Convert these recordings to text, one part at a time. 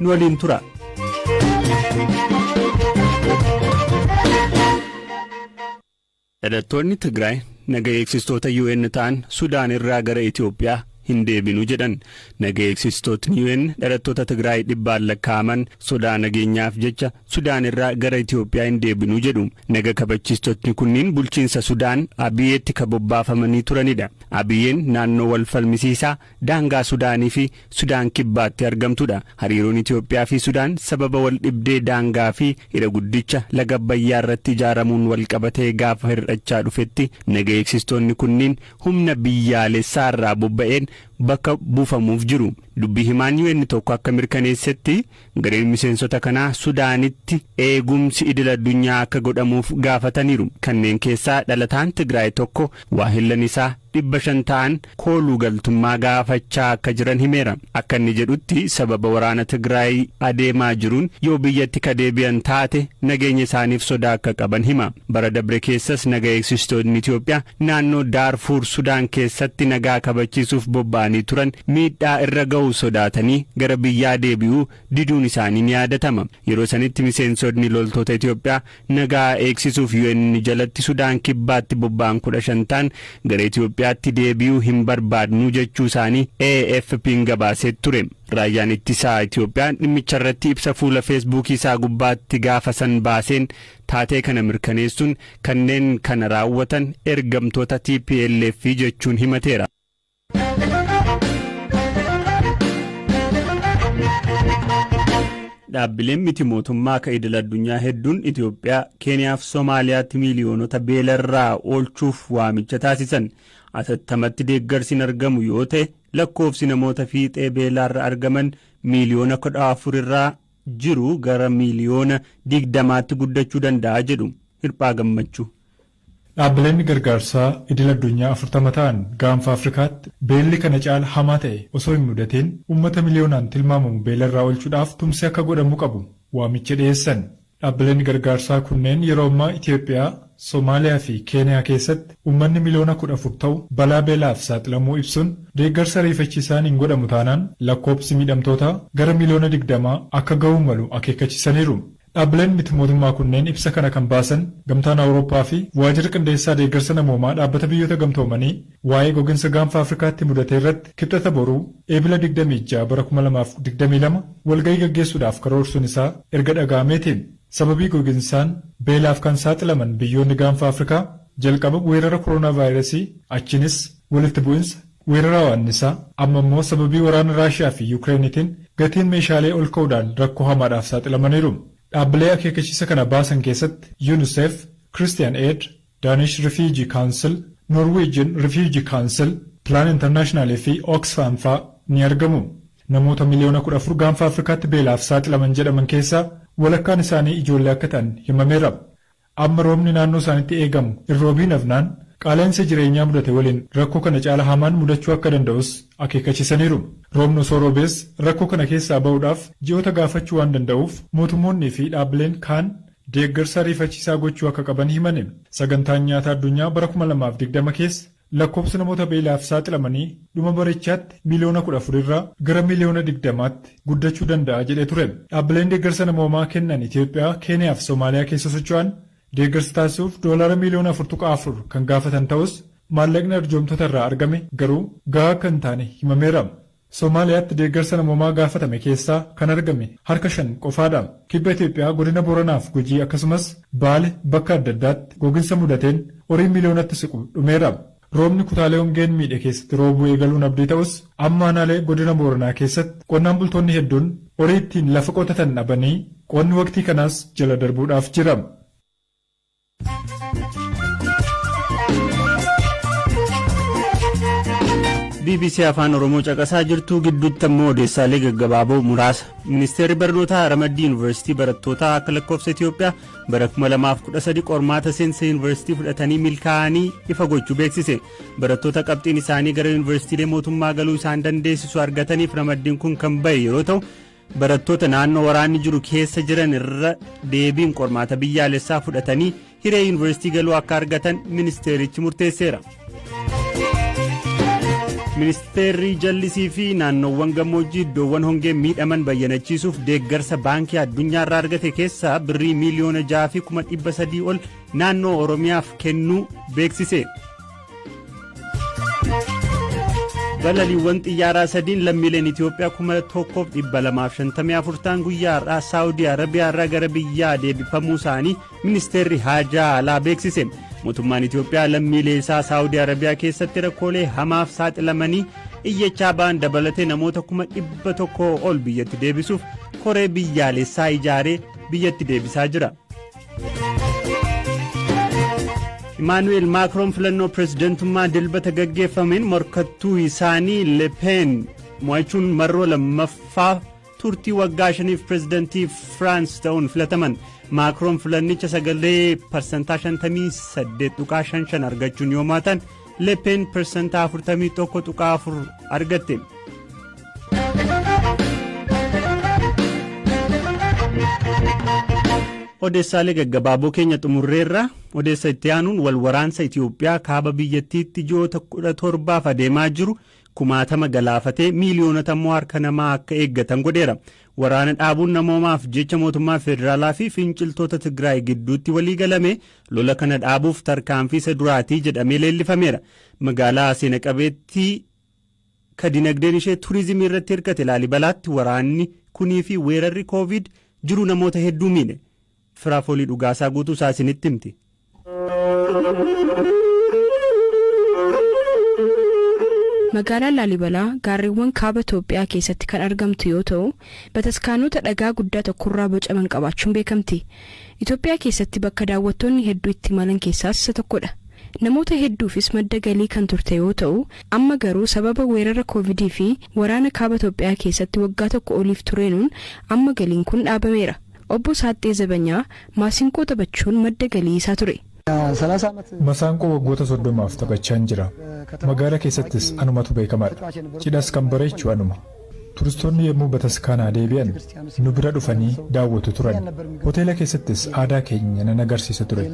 nu waliin tura. Dhalattoonni Tigraay naga eegsistoota UN ta'an Sudaan irraa gara Itoophiyaa hin deebinu jedhan. Naga eegsistootni UN dhalattoota Tigraay dhibbaan lakkaa'aman sodaa nageenyaaf jecha Sudaan irraa gara Itoophiyaa hin deebinu jedhu. Naga kabachiistotni kunniin bulchiinsa Sudaan Abiyyeetti kabobbaafamanii turanidha. Abiyyeen naannoo wal falmisiisaa daangaa Sudaanii fi Sudaan kibbaatti argamtudha. Hariiroon Itoophiyaa fi Sudaan sababa wal dhibdee daangaa fi hidha guddicha laga Abbayyaa irratti ijaaramuun wal qabatee gaafa hir'achaa dhufetti naga eegsistoonni kunniin humna biyyaalessaa irraa bobba'een bakka buufamuuf jiru. Dubbii himaan UN tokko akka mirkaneessetti gareen miseensota kanaa Sudaanitti eegumsi idil addunyaa akka godhamuuf gaafataniiru. Kanneen keessaa dhalataan Tigraay tokko waahillan isaa 500 ta'an kooluu galtummaa gaafachaa akka jiran himeera. Akka inni jedhutti sababa waraana Tigraay adeemaa jiruun yoo biyyatti kadeebi'an taate nageenya isaaniif sodaa akka qaban hima. Bara dabre keessas naga eegsistoonni Itoophiyaa naannoo Daarfuur Sudaan keessatti nagaa kabachiisuuf bobba'anii turan miidhaa irra ga'uu sodaatanii gara biyyaa deebi'uu diduun isaanii ni yaadatama. Yeroo sanitti miseensonni loltoota Itoophiyaa nagaa eegsisuuf UN jalatti Sudaan kibbaatti bobba'an 15 ta'an gara Itoophiyaatti deebi'uu hin barbaadnu jechuu isaanii AFP'n gabaasee ture. Raayyaan ittisaa Itoophiyaa dhimmicha irratti ibsa fuula Facebook isaa gubbaatti gaafa san baaseen taatee kana mirkaneessuun kanneen kana raawwatan ergamtoota TPLF jechuun himateera. Dhaabbileen miti mootummaa ka idil addunyaa hedduun Itoophiyaa, Keeniyaa fi Somaaliyaatti miiliyoonota beelarraa oolchuuf waamicha taasisan. Atattamatti deeggarsiin argamu yoo ta'e lakkoofsi namoota fiixee beelaarra argaman miiliyoona 14 irraa jiru gara miiliyoona 20tti guddachuu danda'a jedhu Hirphaa Gammachuu. Dhaabbileen gargaarsaa idil addunyaa 40 ta'an gaanfa Afrikaatti beelli kana caala hamaa ta'e osoo hin mudatiin uummata miliyoonaan tilmaamamu beelarraa oolchuudhaaf tumsi akka godhamu qabu waamicha dhiyeessan. Dhaabbileen gargaarsaa kunneen yeroo ammaa Itoophiyaa, Somaaliyaa fi Keeniyaa keessatti uummanni miliyoona 14 ta'u balaa beelaaf saaxilamuu ibsuun deeggarsa ariifachiisaan hin godhamu taanaan lakkoofsi miidhamtootaa gara miliyoona 20 akka ga'uu malu akeekkachiisaniiru. Dhaabbileen miti mootummaa kunneen ibsa kana kan baasan gamtaan Awurooppaa fi waajjira qindeessaa deeggarsa namoomaa dhaabbata biyyoota gamtoomanii waa'ee gogiinsa gaanfa Afrikaatti mudate irratti kibxata boruu eebila 26 bara 2022 walgahii gaggeessuudhaaf karoorsuun isaa erga dhaga'ameetiin sababii gogiinsaan beelaaf kan saaxilaman biyyoonni gaanfa Afrikaa jalqaba weerara kooroonaa vaayirasii achinis walitti bu'insa weerara waannisaa amma immoo sababii waraana Raashiyaa fi Yukireenitiin gatiin meeshaalee ol ka'uudhaan rakkoo hamaadhaaf saaxilamaniiru. Dhaabbilee akeekkachiisa kana baasan keessatti UNICEF, Christian Aid, Danish Refugee Council, Norwegian Refugee Council, Plan International fi Oxfam fa'aa ni argamu. Namoota miliyoona 14 gaanfa Afrikaatti beelaaf saaxilaman jedhaman keessaa walakkaan isaanii ijoollee akka ta'an himameera. Amma roobni naannoo isaaniitti eegamu irroobiin hafnaan qaala'insa jireenyaa mudate waliin rakkoo kana caala hamaan mudachuu akka danda'us akeekkachiisaniiru. Roobni osoo roobees rakkoo kana keessaa ba'uudhaaf ji'oota gaafachuu waan danda'uuf mootummoonni fi dhaabbileen kaan deeggarsa ariifachiisaa gochuu akka qaban himani. Sagantaan nyaataa addunyaa bara 2020 keessa lakkoofsa namoota beelaaf saaxilamanii dhuma barichaatti miliyoona 14 irraa gara miliyoona 20tti guddachuu danda'a jedhee ture. Dhaabbileen deeggarsa namoomaa kennan Itoophiyaa, Keeniyaa fi Somaaliyaa keessa socho'an deeggarsa taasisuuf doolaara miliyoona 4.4 kan gaafatan ta'us maallaqni arjoomtota irraa argame garuu gahaa akka hin taane himameera. Somaaliyaatti deeggarsa namoomaa gaafatame keessaa kan argame harka 5 qofaadha. Kibba Itoophiyaa godina Booranaaf Gujii akkasumas Baale bakka adda addaatti gogiinsa mudateen horii miliyoonatti siqu dhumeera. Roobni kutaalee hongeen miidhe keessatti roobuu eegaluun abdii ta'us amma aanaalee godina Booranaa keessatti qonnaan bultoonni hedduun horii ittiin lafa qotatan dhabanii qonni waqtii kanaas jala darbuudhaaf jira. BBC Afaan Oromoo caqasaa jirtu gidduutti ammoo odeessaalee gaggabaaboo muraasa. Ministeerri barnootaa Ramaddii Yuunivarsiitii barattootaa akka lakkoofsa Itoophiyaa bara 2013 qormaata seensa yuunivarsiitii fudhatanii milkaa'anii ifa gochuu beeksise. Barattoota qabxiin isaanii gara yuunivarsiitiilee mootummaa galuu isaan dandeessisu argataniif Ramaddiin kun kan bahe yeroo ta'u barattoota naannoo waraanni jiru keessa jiran irra deebiin qormaata biyyaalessaa fudhatanii hiree yuunivarsiitii galuu akka argatan ministeerichi murteesseera. Ministeerri jallisii fi naannoowwan gammoojjii iddoowwan hongeen miidhaman bayyanachiisuuf deeggarsa baankii addunyaarraa argate keessaa birrii miiliyoona 6,300 ol naannoo Oromiyaaf kennuu beeksise. Balaliiwwan xiyyaaraa sadiin lammiileen Itoophiyaa 1,254 ta'an guyyaa har'aa Saawudii Arabiyaarraa gara biyyaa deebifamuu isaanii ministeerri haajaa alaa beeksise. Mootummaan Itoophiyaa lammiilee isaa Saawudii Arabiyaa keessatti rakkoolee hamaaf saaxilamanii iyyachaa ba'an dabalatee namoota 100,000 ol biyyatti deebisuuf koree biyyaalessaa ijaaree biyyatti deebisaa jira. Emmanuel Macron filannoo pirezidantummaa dilbata gaggeeffameen morkattuu isaanii Le Pen mo'achuun marroo lammaffaa turtii waggaa 5f pirezidantii France ta'uun filataman. Macron filannicha sagalee parsantaa 58.55 argachuun yoo mo'atan Le Pen parsantaa 41.4 argatte. Odeessaalee gaggabaaboo keenya xumurreerra. Odeessa itti aanuun walwaraansa Itoophiyaa kaaba biyyattiitti ji'oota 17 adeemaa jiru 60,000 galaafatee miiliyoonota immoo harka namaa akka eeggatan godheera. Waraana dhaabuun namoomaaf jecha mootummaa federaalaa fi finciltoota Tigraay gidduutti walii galame lola kana dhaabuuf tarkaanfii isa duraatii jedhamee leellifameera. Magaalaa seena qabeettii dinagdeen ishee turizimii irratti hirkate Laalibalaatti waraanni kunii fi weerarri Covid jiru namoota hedduu miidhe. Firaafolii dhugaasaa guutuu isaa isinitti himti. Magaalaan Laalibalaa gaarreewwan kaaba Itoophiyaa keessatti kan argamtu yoo ta'u, bataskaanota dhagaa guddaa tokkorraa bocaman qabaachuun beekamti. Itoophiyaa keessatti bakka daawwattoonni hedduu itti imalan keessaas isa tokkodha. Namoota hedduufis madda galii kan turte yoo ta'u, amma garuu sababa weerara Covid fi waraana kaaba Itoophiyaa keessatti waggaa tokko oliif tureenuun amma galiin kun dhaabameera. Obbo Saaxxee Zabanyaa maasinqoo taphachuun madda galii isaa ture. Masaanqoo waggoota 30 taphachaa jira. Magaalaa keessattis anumatu beekamaadha. Cidhas kan bareechu anuma. Turistoonni yommuu bataskaanaa deebi'an nu bira dhufanii daawwatu turan. Hoteela keessattis aadaa keenya nan agarsiisa ture.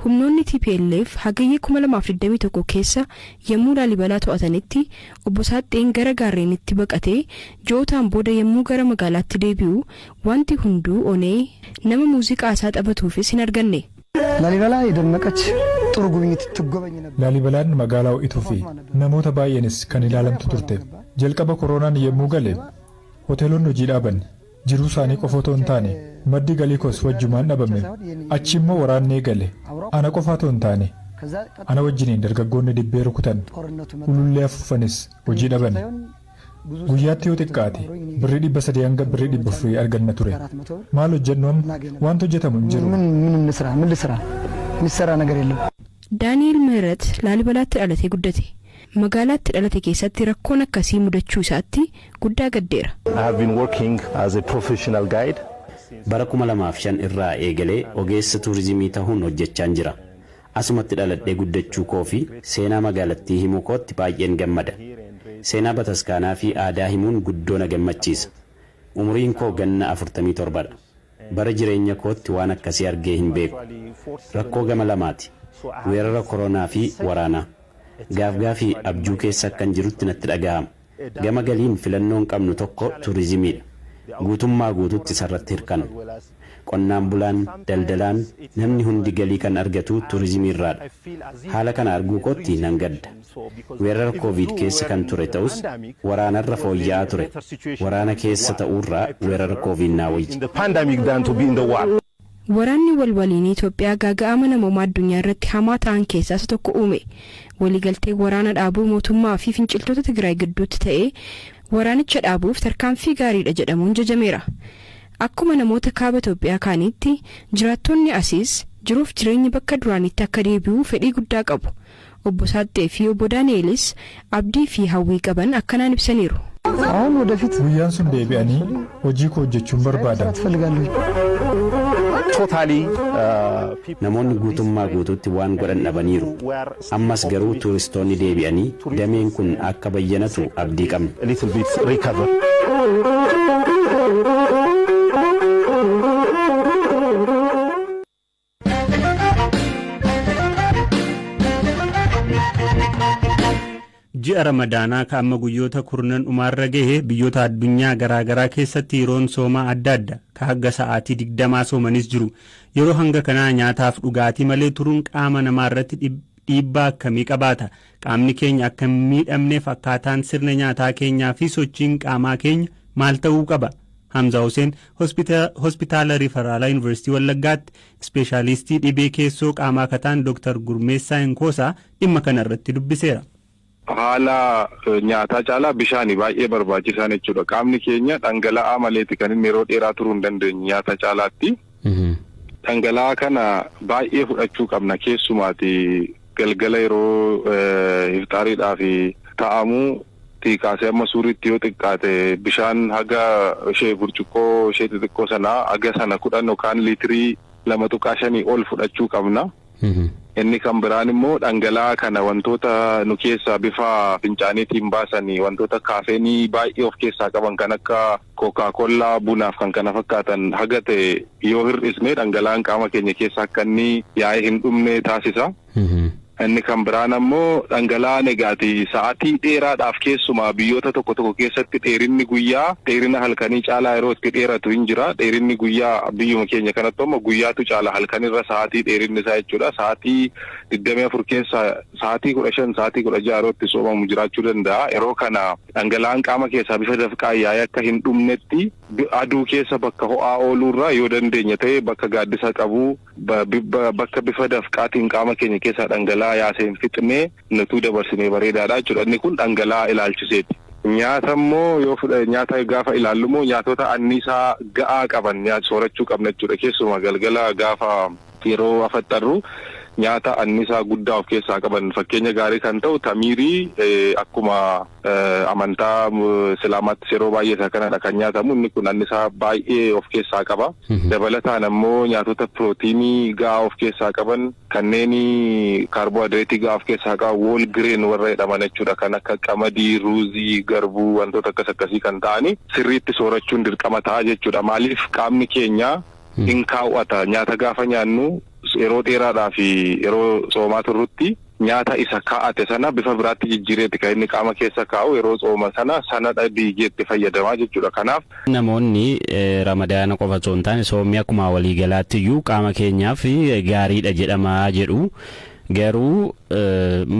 Humnoonni TPLF hagayya 2021 keessa yommuu Laalibalaa to'atanitti obbo Saaxxeen gara gaarreenitti baqatee ji'ootaan booda yommuu gara magaalaatti deebi'u wanti hunduu onee nama muuziqaa isaa taphatuufis hin arganne. Laalibalaa የደመቀች ጥሩ ጉብኝት ትጎበኝ ነበር. Laalibalaan magaalaa ho'ituu fi namoota baay'eenis kan ilaalamtu turte. Jalqaba koronaan yommuu gale hoteelonni hojii dhaaban jiruu isaanii qofa otoo hin taane maddi galii koos wajjumaan dhabame. Achi immoo waraannee gale ana qofa otoo hin taane ana wajjiniin dargaggoonni dibbee rukutan ulullee afuufanis hojii dhaban. Guyyaatti yoo xiqqaate birrii 300 hanga birrii 400 arganna ture. Maal hojjennoon wanti hojjetamu hin jiru. ሚሰራ ነገር የለም. Daani'el ምህረት Laalibalaatti dhalatee guddate. Magaalaatti dhalate keessatti rakkoon akkasii mudachuu isaatti guddaa gaddeera. I have been working as a professional guide. Bara 2005 irraa eegalee ogeessa tuurizimii ta'uun hojjechaa jira. Asumatti dhaladhee guddachuu koo fi seenaa magaalattii himuu kootti baay'een gammada. Seenaa bataskaanaa fi aadaa himuun guddoo na gammachiisa. Umriin koo ganna 47dha. Bara jireenya kootti waan akkasii argee hin beeku. Rakkoo gama lamaati. Weerara koronaa fi waraanaa. Gaafgaa fi abjuu keessa akkan jirutti natti dhaga'ama. Gama galiin filannoon qabnu tokko tuurizimiidha. Guutummaa guututti sarratti hirkanna. Qonnaan bulaan, daldalaan, namni hundi galii kan argatu tuurizimii irraadha. Haala kana arguu kootti nan gadda. Weerara Covid keessa kan ture ta'us waraanarra fooyya'aa ture. Waraana keessa ta'uurraa weerara Covid naa wayya. Waraanni walwaliinii Itoophiyaa gaaga'ama namoomaa addunyaa irratti hamaa ta'an keessaa isa tokko uume. Waliigaltee waraana dhaabuu mootummaa fi finciltoota Tigraay gidduutti ta'ee waraanicha dhaabuuf tarkaanfii gaariidha jedhamuun jajameera. Akkuma namoota kaaba Itoophiyaa kaaniitti jiraattonni asiis jiruuf jireenyi bakka duraanitti akka deebi'u fedhii guddaa qabu. Obbo Saaxxee fi obbo Daani'elis abdii fi hawwii qaban akkanaan ibsaniiru. አሁን ወደፊት Guyyaan sun deebi'anii hojii koo hojjechuun barbaada. Namoonni guutummaa guutuutti waan godhan dhabaniiru. Ammas garuu tuuristoonni deebi'anii dameen kun akka bayyanatu abdii qabna. ji'a ramadaanaa kan amma guyyoota kurnan dhumaarra gahe biyyoota addunyaa garaagaraa keessatti yeroon soomaa adda adda kan hanga sa'aatii 20 soomanis jiru. Yeroo hanga kanaa nyaataaf dhugaatii malee turuun qaama namaa irratti dhiibbaa akkamii qabaata? Qaamni keenya akka hin miidhamneef akkaataan sirna nyaataa keenyaa fi sochiin qaamaa keenya maal ta'uu qaba? Hamza Hussein hospitaala Riifaraala Yuunivarsiitii Wallaggaatti ispeeshaalistii dhibee keessoo qaamaa kataan Dr. Gurmeessaa Inkoosaa dhimma kana irratti dubbiseera. Haala nyaataa caalaa bishaanii baay'ee barbaachisaan jechuudha. Qaamni keenya dhangala'aa maleeti kan inni yeroo dheeraa turuu hin dandeenye nyaata caalaatti. Dhangala'aa kana baay'ee fudhachuu qabna keessumaati galgala yeroo iftaariidhaaf ta'amu kaasee amma suuriitti yoo xiqqaate bishaan haga ishee burcuqqoo ishee xixiqqoo sanaa haga sana 10 yookaan liitirii 2.5 ol fudhachuu qabna. Inni kan biraan immoo dhangala'aa kana wantoota nu keessaa bifa fincaaniitiin baasanii wantoota kaafeenii baay'ee of keessaa qaban kan akka Coca-Cola bunaaf kan kana fakkaatan haga ta'e yoo hir'isne dhangala'aan qaama keenya keessaa akka inni yaa'ee hin dhumne taasisa. Inni kan biraan ammoo dhangala'aa negaati sa'aatii dheeraadhaaf keessumaa biyyoota tokko keessatti dheerinni guyyaa dheerina halkanii caalaa yeroo itti dheeratu hin jira. Dheerinni guyyaa biyyuma keenya kanatti ammoo guyyaatu caala halkanirra sa'aatii dheerinni isaa jechuudha. Sa'aatii 24 keessa sa'aatii 15 sa'aatii 16 yeroo itti soomamu jiraachuu danda'a. Yeroo kana dhangala'aan qaama keessaa bifa dafqaa yaa'ee akka hin dhumnetti aduu keessa bakka ho'aa ooluurraa yoo dandeenya ta'e bakka gaaddisa qabu bakka bifa dafqaatiin qaama keenya keessaa dhangala'aa yaaseen fixnee nutuu dabarsinee bareedaadha jechuudha. Inni kun dhangala'aa ilaalchiseeti. Nyaata immoo yoo nyaata gaafa ilaallu immoo nyaatota anniisaa ga'aa qaban soorachuu qabna jechuudha. Keessumaa galgala gaafa yeroo afaxxarru nyaata anniisaa guddaa of keessaa qaban fakkeenya gaarii kan ta'u tamiirii akkuma amantaa islaamaatti yeroo baay'ee isa kanadha kan nyaatamu. Inni kun anniisaa baay'ee of keessaa qaba. Dabalataan ammoo nyaatota pirootiinii ga'aa of keessaa qaban kanneen kaarboohayidireetii ga'aa of keessaa qaban wool gireen warra jedhaman jechuudha. Kan akka qamadii, ruuzii, garbuu wantoota akkasii kan ta'ani sirriitti soorachuun dirqama ta'a jechuudha. Maaliif qaamni keenya hin kaawwata nyaata gaafa nyaannu yeroo dheeraadhaa fi yeroo soomaa turrutti nyaata isa kaa'ate sana bifa biraatti jijjiireetti kan inni qaama keessa kaa'u yeroo sooma sana dhiigeetti fayyadamaa jechuudha. Kanaaf namoonni ramadaana qofa osoo hin taane soomii akkuma waliigalaatti iyyuu qaama keenyaaf gaariidha jedhamaa jedhu. Garuu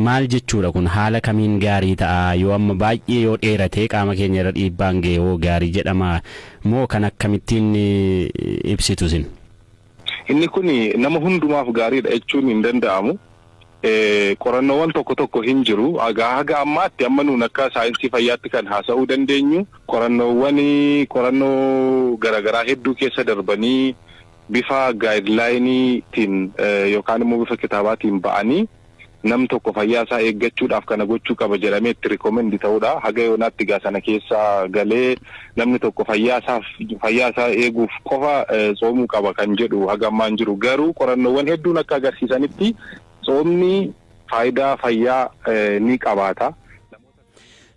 maal jechuudha kun haala kamiin gaarii ta'a yoo amma baay'ee yoo dheeratee qaama keenya irra dhiibbaan ga'e yoo gaarii jedhama moo kan akkamittiin ibsitu sin? Inni kun nama hundumaaf gaariidha jechuun hin danda'amu. Qorannoowwan tokko hin jiru. Haga ammaatti amma nuun akka saayinsii fayyaatti kan haasa'uu dandeenyu qorannoo garaagaraa hedduu keessa darbanii bifa gaayidlaayiniitiin yookaan immoo bifa kitaabaatiin ba'anii nam tokko fayyaa isaa eeggachuudhaaf kana gochuu qaba jedhamee itti rikoomendi ta'uudha. Haga yoonaatti sana keessa galee namni tokko fayyaa isaa eeguuf qofa soomuu qaba kan jedhu haga ammaan jiru. Garuu qorannoowwan hedduun akka agarsiisanitti soomni faayidaa fayyaa ni qabaata.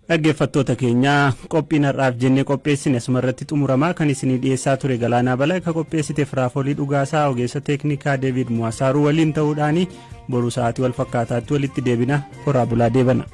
Dhaggeeffattoota keenya qophiin har'aaf jennee qopheessine asumarratti xumuramaa kan isinii dhiyeessaa ture Galaanaa Balaa akka qopheessite Firaafolii Dhugaasaa ogeessa teeknikaa Deevid Muwaasaaruu waliin ta'uudhaan boru sa'aatii wal fakkaataatti walitti deebina. Horaa bulaa deebana.